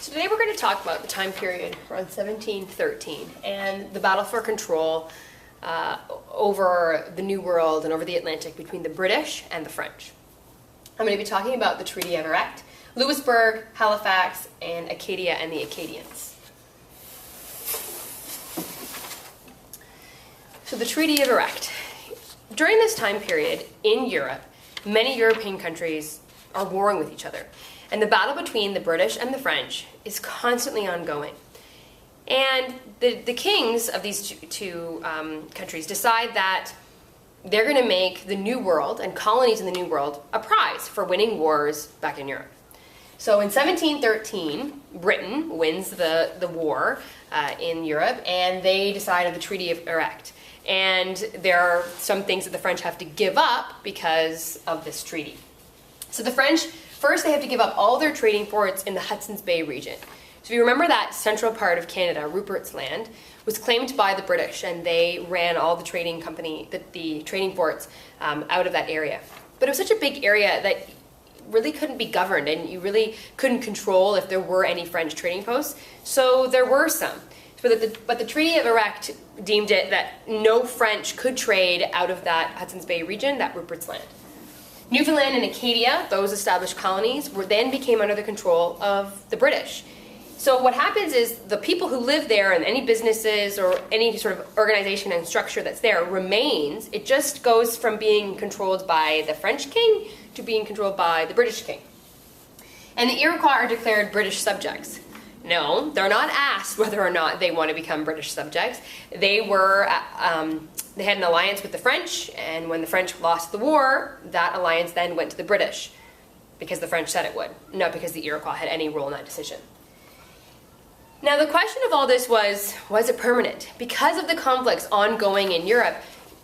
So today we're going to talk about the time period around 1713 and the battle for control over the New World and over the Atlantic between the British and the French. I'm going to be talking about the Treaty of Urecht, Louisbourg, Halifax, and Acadia and the Acadians. So the Treaty of Urecht. During this time period in Europe, many European countries are warring with each other. And the battle between the British and the French is constantly ongoing. And the kings of these two countries decide that they're going to make the New World and colonies in the New World a prize for winning wars back in Europe. So in 1713, Britain wins the war in Europe, and they decide on the Treaty of Urecht. And there are some things that the French have to give up because of this treaty. So the French, first they have to give up all their trading ports in the Hudson's Bay region. So if you remember, that central part of Canada, Rupert's Land, was claimed by the British, and they ran all the trading ports out of that area. But it was such a big area that really couldn't be governed, and you really couldn't control if there were any French trading posts. So there were some. But the Treaty of Urecht deemed it that no French could trade out of that Hudson's Bay region, that Rupert's Land. Newfoundland and Acadia, those established colonies, then became under the control of the British. So what happens is the people who live there and any businesses or any sort of organization and structure that's there remains. It just goes from being controlled by the French king to being controlled by the British king. And the Iroquois are declared British subjects. No, they're not asked whether or not they want to become British subjects. They had an alliance with the French, and when the French lost the war, that alliance then went to the British, because the French said it would, not because the Iroquois had any role in that decision. Now the question of all this was it permanent? Because of the conflicts ongoing in Europe,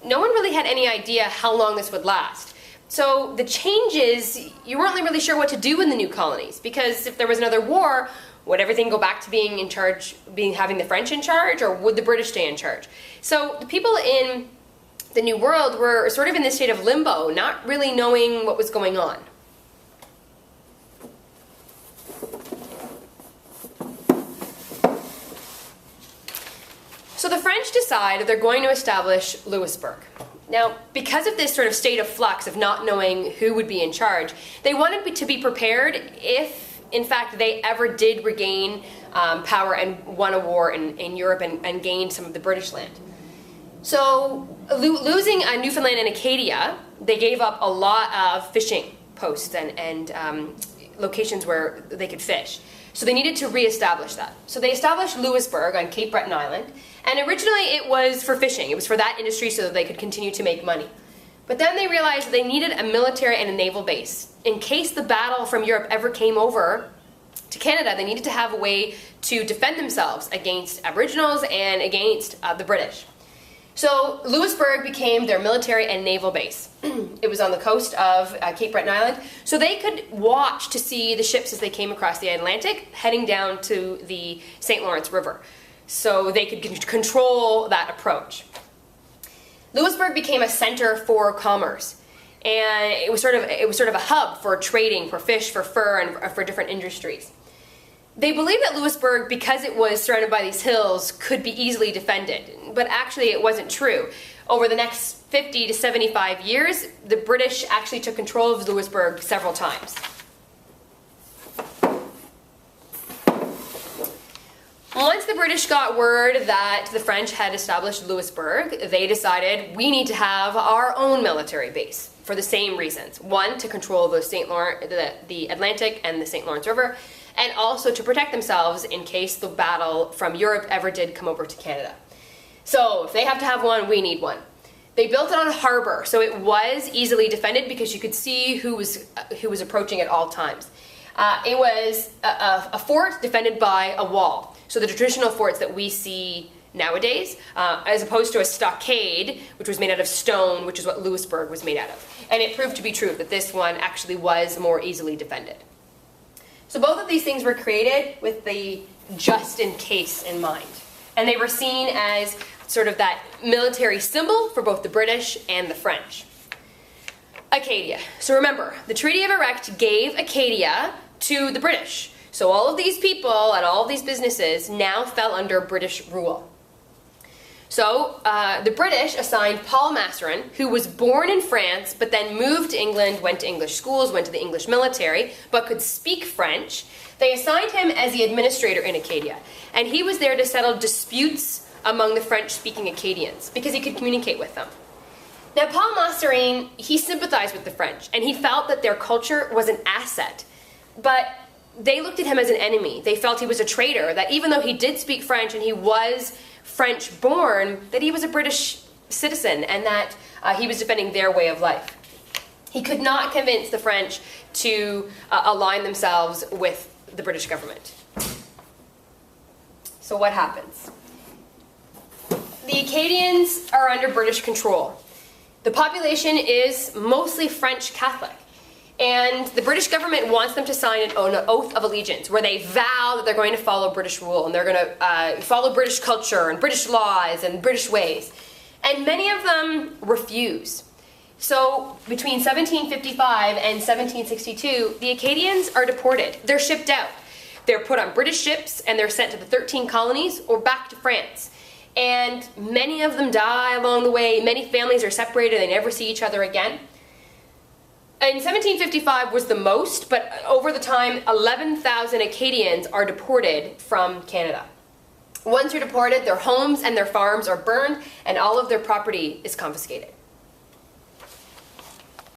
no one really had any idea how long this would last. So the changes, you weren't really sure what to do in the new colonies, because if there was another war, would everything go back to being in charge, having the French in charge, or would the British stay in charge? So the people in the New World were sort of in this state of limbo, not really knowing what was going on. So the French decide that they're going to establish Louisbourg. Now, because of this sort of state of flux of not knowing who would be in charge, they wanted to be prepared if, in fact, they ever did regain power and won a war in Europe and gained some of the British land. So, losing Newfoundland and Acadia, they gave up a lot of fishing posts and locations where they could fish. So they needed to reestablish that. So they established Louisbourg on Cape Breton Island, and originally it was for fishing. It was for that industry so that they could continue to make money. But then they realized they needed a military and a naval base. In case the battle from Europe ever came over to Canada, they needed to have a way to defend themselves against Aboriginals and against the British. So Louisbourg became their military and naval base. It was on the coast of Cape Breton Island, so they could watch to see the ships as they came across the Atlantic, heading down to the St. Lawrence River. So they could control that approach. Louisbourg became a center for commerce, and it was sort of a hub for trading, for fish, for fur, and for different industries. They believed that Louisbourg, because it was surrounded by these hills, could be easily defended, but actually it wasn't true. Over the next 50 to 75 years, the British actually took control of Louisbourg several times. Once the British got word that the French had established Louisbourg, they decided we need to have our own military base for the same reasons. One, to control the Atlantic and the St. Lawrence River, and also to protect themselves in case the battle from Europe ever did come over to Canada. So if they have to have one, we need one. They built it on a harbor, so it was easily defended because you could see who was approaching at all times. It was a fort defended by a wall. So the traditional forts that we see nowadays, as opposed to a stockade, which was made out of stone, which is what Louisbourg was made out of. And it proved to be true that this one actually was more easily defended. So both of these things were created with the just in case in mind. And they were seen as sort of that military symbol for both the British and the French. Acadia. So remember, the Treaty of Urecht gave Acadia to the British. So all of these people and all of these businesses now fell under British rule. So the British assigned Paul Masseron, who was born in France but then moved to England, went to English schools, went to the English military, but could speak French. They assigned him as the administrator in Acadia, and he was there to settle disputes among the French-speaking Acadians because he could communicate with them. Now, Paul Masseron, he sympathized with the French, and he felt that their culture was an asset, but they looked at him as an enemy. They felt he was a traitor, that even though he did speak French and he was French-born, that he was a British citizen and that he was defending their way of life. He could not convince the French to align themselves with the British government. So what happens? The Acadians are under British control. The population is mostly French Catholic. And the British government wants them to sign an oath of allegiance where they vow that they're going to follow British rule and they're going to follow British culture and British laws and British ways. And many of them refuse. So between 1755 and 1762, the Acadians are deported. They're shipped out. They're put on British ships and they're sent to the 13 colonies or back to France. And many of them die along the way. Many families are separated. They never see each other again. In 1755 was the most, but over the time, 11,000 Acadians are deported from Canada. Once you're deported, their homes and their farms are burned, and all of their property is confiscated.